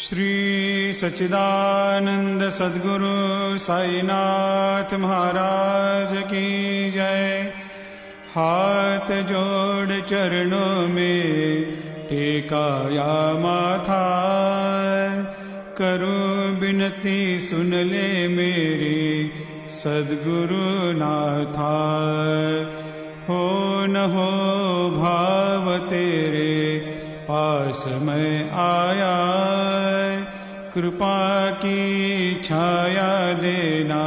श्री सच्चिदानंद सद्गुरु साईनाथ महाराज की जय। हाथ जोड़ चरणों में टेकाया माथा, करूं विनती सुन ले मेरी सद्गुरु नाथा। हो न हो भाव तेरे पास मैं आया, कृपा की छाया देना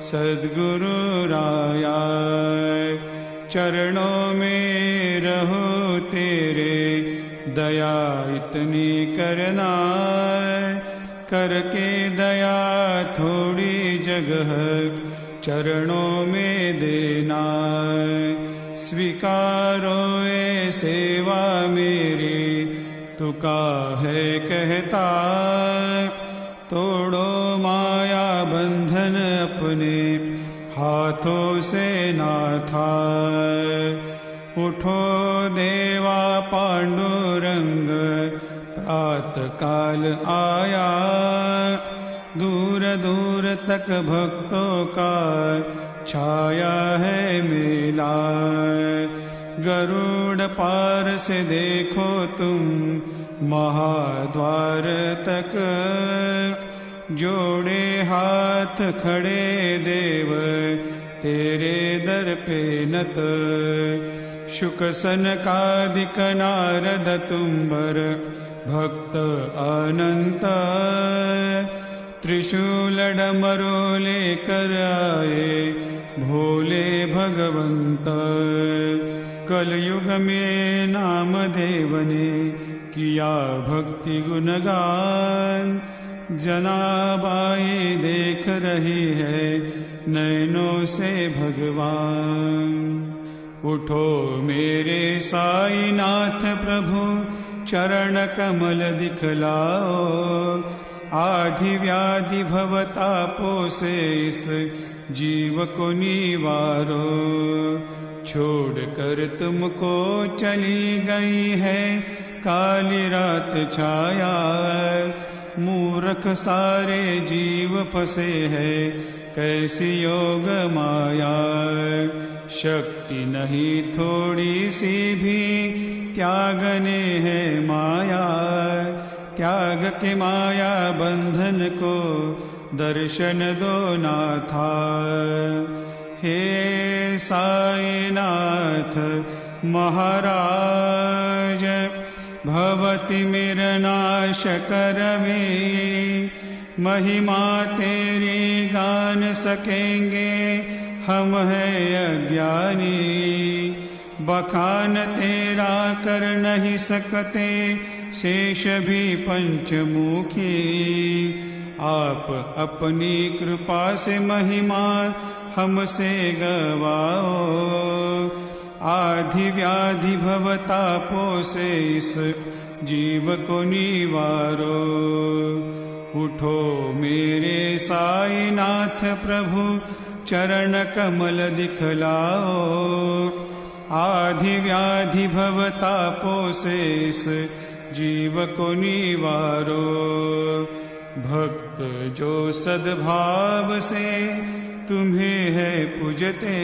सद्गुरु राया। चरणों में रहो तेरे दया इतनी करना, करके दया थोड़ी जगह चरणों में देना। स्वीकारो ये सेवा मेरी तू काहे कहता, तोड़ो माया बंधन अपने हाथों से नाथा। उठो देवा पांडुरंग प्रात काल आया, दूर दूर तक भक्तों का छाया है मेला। गरुड़ पार से देखो तुम महाद्वार तक, जोड़े हाथ खड़े देव तेरे दर पे नत। शुक सनकादिक नारद तुम्बर भक्त अनंत, त्रिशूल डमरू लेकर आए भोले भगवंत। कलयुग में नामदेव ने किया भक्ति गुणगान, जनाबाई देख रही है नैनों से भगवान। उठो मेरे साईनाथ प्रभु चरण कमल दिखलाओ, आधि व्याधि भवतापो से इस जीव को निवारो। छोड़कर तुमको चली गई है काली रात छाया, मूर्ख सारे जीव फंसे हैं कैसी योग माया। शक्ति नहीं थोड़ी सी भी त्यागने है माया, त्याग के माया बंधन को दर्शन दो नाथा। हे साईनाथ महाराज भवति मिरनाश करवे, महिमा तेरी गान सकेंगे हम हैं अज्ञानी। बखान तेरा कर नहीं सकते शेष भी पंचमुखी, आप अपनी कृपा से महिमा हमसे गवाओ। आधि व्याधि भवतापो से इस जीव को निवारो। उठो मेरे साईनाथ प्रभु चरण कमल दिखलाओ, आधि व्याधि भवतापो से इस जीव को निवारो। भक्त जो सद्भाव से तुम्हें है पूजते,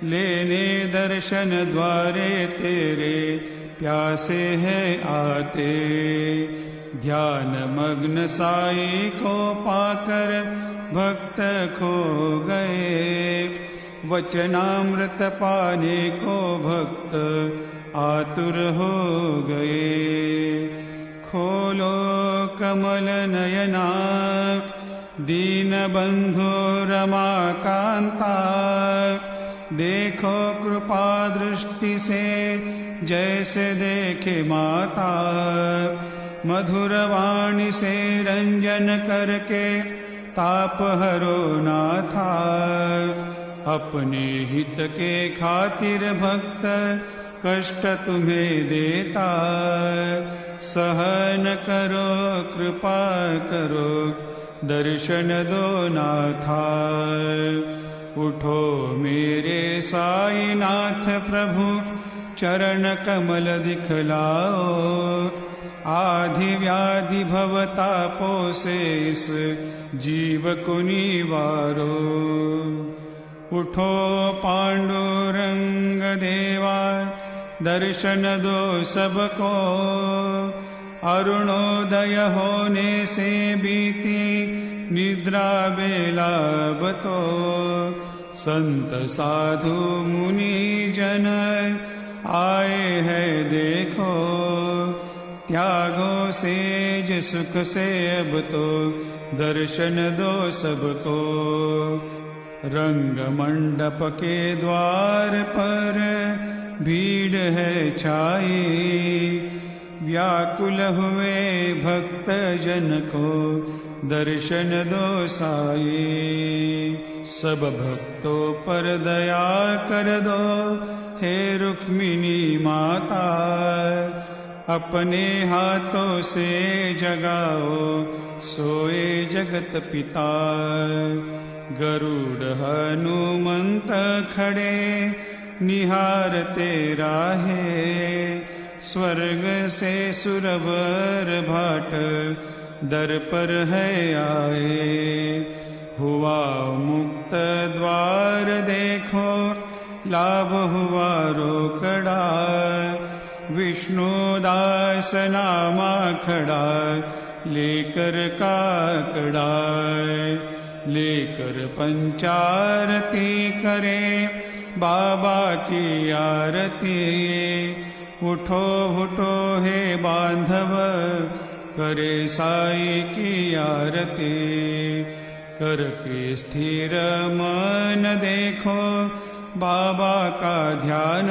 लेने दर्शन द्वारे तेरे प्यासे है आते। ध्यान मग्न साई को पाकर भक्त खो गए, वचनामृत पाने को भक्त आतुर हो गए। खोलो कमल नयना दीन बंधु रमाकांता, देखो कृपा दृष्टि से जैसे देखे माता। मधुर वाणी से रंजन करके ताप हरो नाथा। अपने हित के खातिर भक्त कष्ट तुम्हें देता, सहन करो कृपा करो दर्शन दो नाथा। उठो मेरे साईनाथ प्रभु चरण कमल दिखलाओ, आधि व्याधि भवतापो से इस जीव को निवारो। उठो पांडुरंग देवा दर्शन दो सबको, अरुणोदय होने से बीती निद्रा बेला बतो। संत साधु मुनि जन आए हैं देखो, त्यागो सेज सुख से अब तो दर्शन दो सबको। रंग मंडप के द्वार पर भीड़ है छाई, व्याकुल हुए भक्त जन को दर्शन दो साई। सब भक्तों पर दया कर दो हे रुक्मिणी माता, अपने हाथों से जगाओ सोए जगत पिता। गरुड़ हनुमंत खड़े निहारते राहे, स्वर्ग से सुरवर भाट दर पर है आए। हुआ मुक्त द्वार देखो, लाभ हुआ रोकड़ा, विष्णुदास नामा खड़ा लेकर काकड़ा। लेकर पंचारती करे बाबा की आरती, उठो उठो हे बांधव करे साई की आरती। करके स्थिर मन देखो बाबा का ध्यान,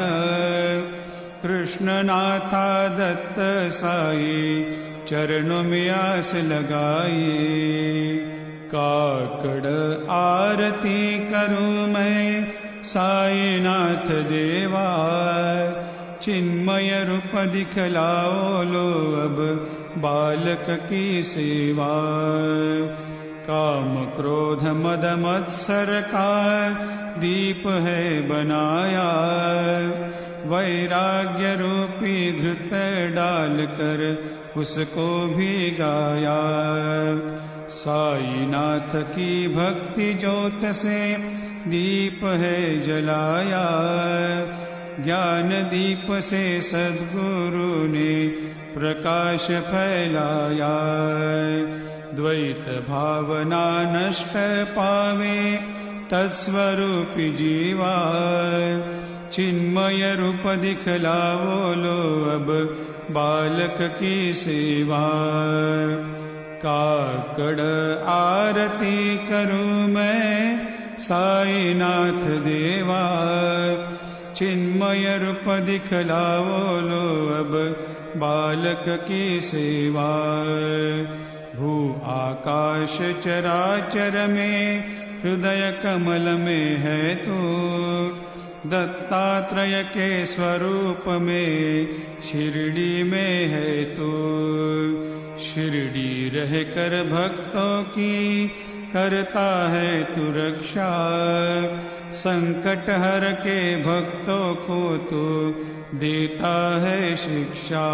कृष्णनाथा दत्त साई चरणों में आस लगाई। काकड़ आरती करूं मैं साईनाथ देवा, चिन्मय रूप दिखलाओ लो अब बालक की सेवा। काम क्रोध मद मत्सर का दीप है बनाया, वैराग्य रूपी घृत डालकर उसको भी गाया। साईनाथ की भक्ति ज्योत से दीप है जलाया, ज्ञान दीप से सद्गुरु ने प्रकाश फैलाया। द्वैत भावना नष्ट पावे तत्स्वरूपी जीवा, चिन्मय रूप दिखलाओ लो अब बालक की सेवा। काकड़ आरती करूं मैं साईनाथ देवा, चिन्मय रूप दिखलाओ लो अब बालक की सेवा। भू आकाश चराचर में हृदय कमल में है तू, दत्तात्रेय के स्वरूप में शिरडी में है तू। शिरडी रह कर भक्तों की करता है तू रक्षा, संकट हर के भक्तों को तू देता है शिक्षा।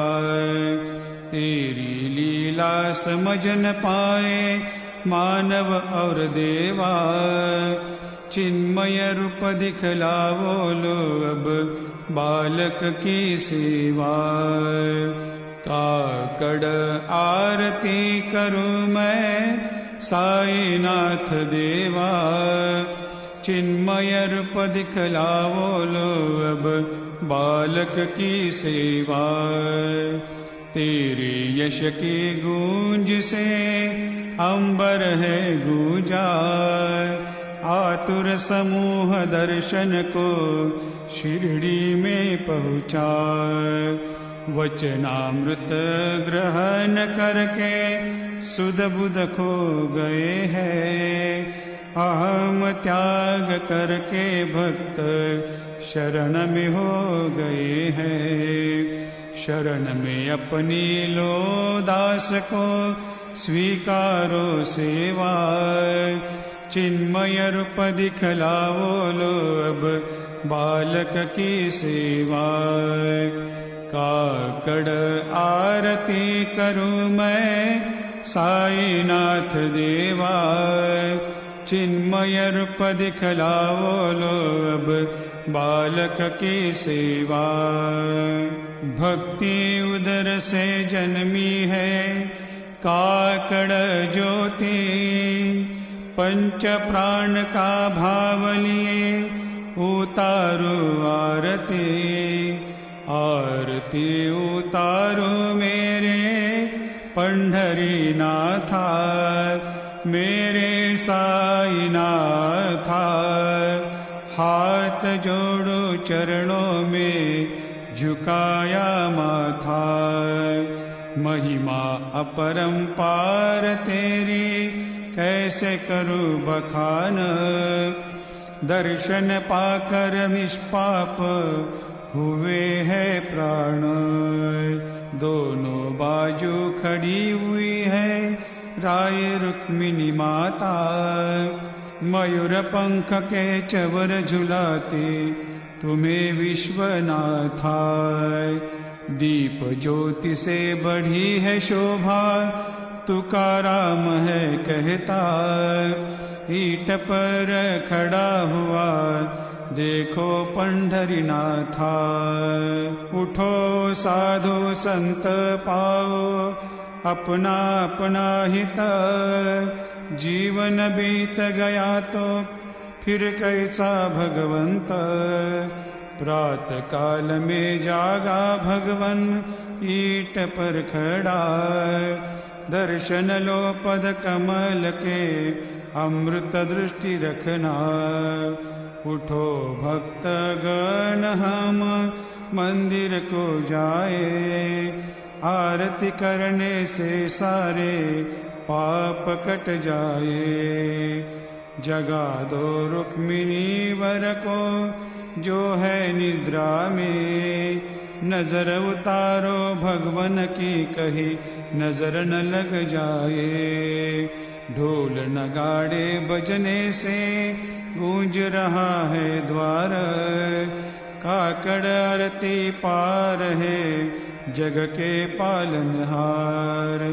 तेरी लीला समझ न पाए मानव और देवा, चिन्मय रूप दिखलाओ लो अब बालक की सेवा। काकड़ आरती करूं मैं साईनाथ देवा, चिन्मय रूप दिखलाओ लो अब बालक की सेवा। तेरे यश की गूंज से अंबर है गूंजा, आतुर समूह दर्शन को शिरडी में पहुँचा। वचनामृत ग्रहण करके सुध बुध खो गए हैं, अहम त्याग करके भक्त शरण में हो गए हैं। शरण में अपनी लो दास को स्वीकारो सेवा, चिन्मय रूप दिखलाओ लो अब बालक की सेवा। काकड़ आरती करूं मैं साईनाथ देवा, चिन्मय रूप दिखलाओ लो अब बालक की सेवा। भक्ति उदर से जन्मी है काकड़ ज्योति, पंच प्राण का भाव लिए उतारो आरती। आरती उतारो मेरे पंढरी नाथा, मेरे साई नाथा। हाथ जोड़ो चरणों में झुकाया माथा, महिमा अपरंपार तेरी कैसे करूं बखान। दर्शन पाकर निष्पाप हुए है प्राण, दोनों बाजू खड़ी हुई है राय रुक्मिणी माता। मयूर पंख के चवर झुलाते तुम्हें विश्वनाथा, दीप ज्योति से बढ़ी है शोभा तुकाराम है कहता। ईट पर खड़ा हुआ देखो पंढरीनाथा, उठो साधु संत पाओ अपना अपना हित। जीवन बीत गया तो फिर कैसा भगवंत, प्रात काल में जागा भगवन ईट पर खड़ा। दर्शन लो पद कमल के अमृत दृष्टि रखना, उठो भक्त गण हम मंदिर को जाए। आरती करने से सारे पाप कट जाए। जगा दो रुक्मिणी वर को जो है निद्रा में, नजर उतारो भगवन की कही नजर न लग जाए। ढोल नगाड़े बजने से गूंज रहा है द्वार, काकड़ आरती पार है जग के पालनहार।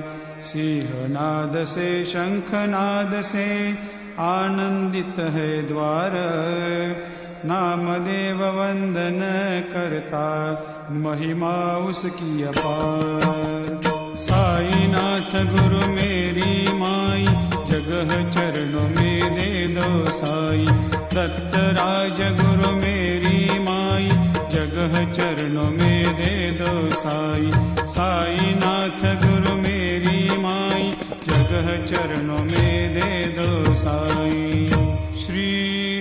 सिंहनाद से शंखनाद से आनंदित है द्वार, नामदेव वंदन करता महिमा उसकी अपार। साईनाथ गुरु मेरी माई, जगह चरणों में दे दो साई। दत्त राज गुरु मेरी माई, जगह चरणों में दे दो साई। साईनाथ गुरु मेरी माई, जगह चरणों में दे दो साई। श्री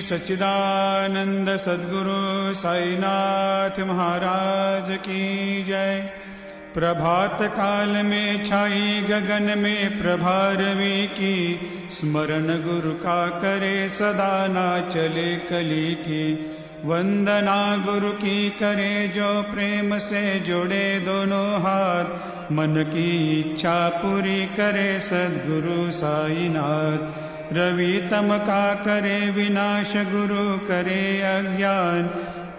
सच्चिदानंद सद्गुरु साईनाथ महाराज की जय। प्रभात काल में छाई गगन में प्रभारवी की, स्मरण गुरु का करे सदा ना चले कली की। वंदना गुरु की करे जो प्रेम से जोड़े दोनों हाथ, मन की इच्छा पूरी करे सद्गुरु साईनाथ। रवि तम का करे विनाश गुरु करे अज्ञान,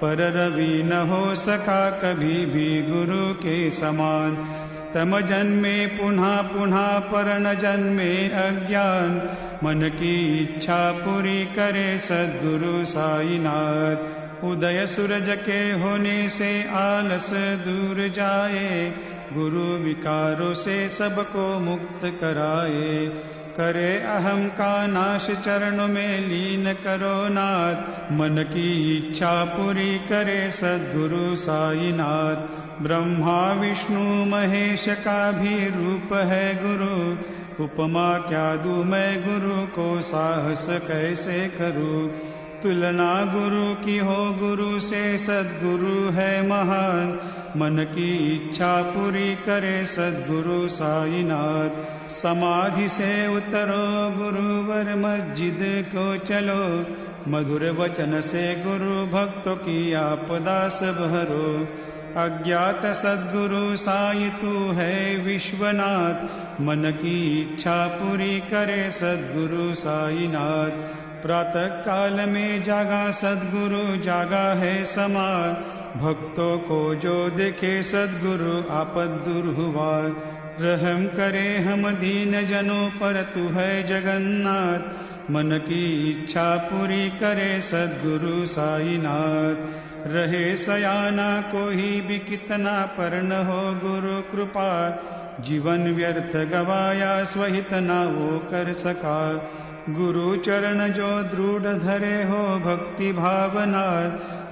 पर रवि न हो सका कभी भी गुरु के समान। तम जन्मे पुनः पुनः पर न जन्मे अज्ञान, मन की इच्छा पूरी करे सद्गुरु साईनाथ। उदय सूरज के होने से आलस दूर जाए, गुरु विकारों से सबको मुक्त कराए। करे अहम का नाश चरणों में लीन करो नाथ, मन की इच्छा पूरी करे सद्गुरु साईनाथ। ब्रह्मा विष्णु महेश का भी रूप है गुरु, उपमा क्या दूं मैं गुरु को साहस कैसे करूं। तुलना गुरु की हो गुरु से सद्गुरु है महान, मन की इच्छा पूरी करे सद्गुरु साईनाथ। समाधि से उतरो गुरुवर मस्जिद को चलो, मधुर वचन से गुरु भक्तों की आपदा सब हरो। अज्ञात सद्गुरु साई तू है विश्वनाथ, मन की इच्छा पूरी करे सद्गुरु साईनाथ। प्रातः काल में जागा सद्गुरु जागा है समाज, भक्तों को जो देखे सद्गुरु आपद दूर हुआ। रहम करे हम दीन जनों पर तू है जगन्नाथ, मन की इच्छा पूरी करे सद्गुरु साईनाथ। रहे सयाना कोई भी कितना पर न हो गुरु कृपा, जीवन व्यर्थ गवाया स्वहित ना वो कर सका। गुरु चरण जो दृढ़ धरे हो भक्ति भावना,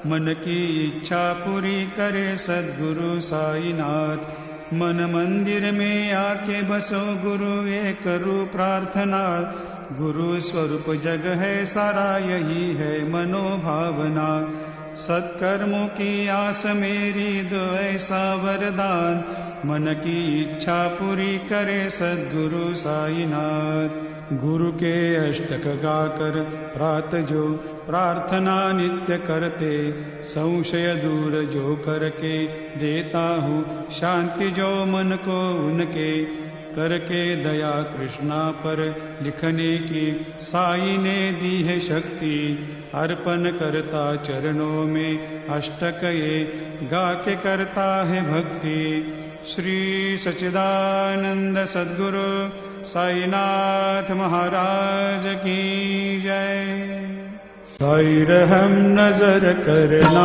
मन की इच्छा पूरी करे सद्गुरु साईनाथ। मन मंदिर में आके बसो गुरु एक करूं प्रार्थना, गुरु स्वरूप जग है सारा यही है मनोभावना। सत्कर्मों की आस मेरी दो ऐसा वरदान, मन की इच्छा पूरी करे सद्गुरु साईनाथ। गुरु के अष्टक गाकर प्रात जो प्रार्थना नित्य करते, संशय दूर जो करके देता हूँ शांति जो मन को उनके। करके दया कृष्णा पर लिखने की साई ने दी है शक्ति, अर्पण करता चरणों में अष्टक ये गा के करता है भक्ति। श्री सच्चिदानंद सद्गुरु साईनाथ महाराज की जय। साई रहम नजर करना,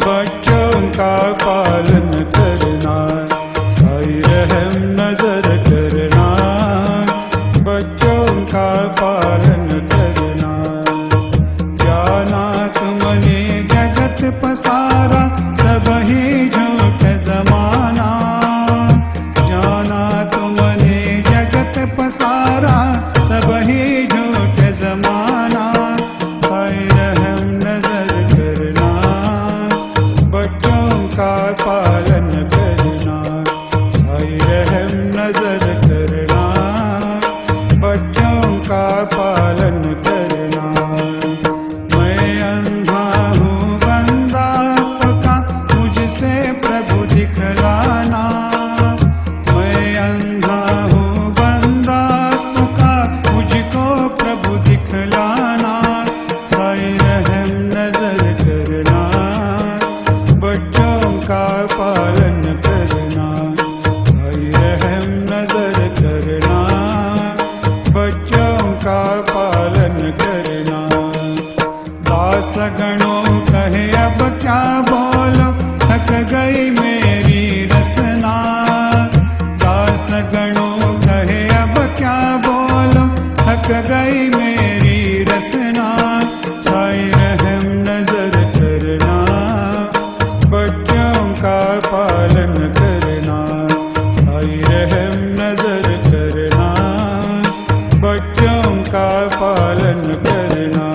बच्चों का पालन करना। साई रहम नजर करना, बच्चों का पालन करना। जाना तुमने जगत पसारा, सब ही झूठ जमाना। जाना तुमने जगत पसारा, सब ही झूठ जमाना। साई रहम नजर करना, बच्चों का पालन करना। साई रहम नजर करना, बच्चों का पालन करना। मैं अंधा हूँ बंदा का, मुझसे प्रभु दिखलाना। मैं अंधा हूँ बंदा का, मुझको प्रभु दिखलाना। साई रहम नजर करना, बच्चों का पालन करना। साई रहम नजर करना, बच्चों का पालन करना। दास गणों कहे अब क्या बोलो, थक गई मेरी रसना। दास गणों कहे अब क्या बोलो, थक गई मेरी रसना। साई रहम नजर करना, बच्चों का पालन करना। साई रहम नजर करना, बच्चों का पालन करना।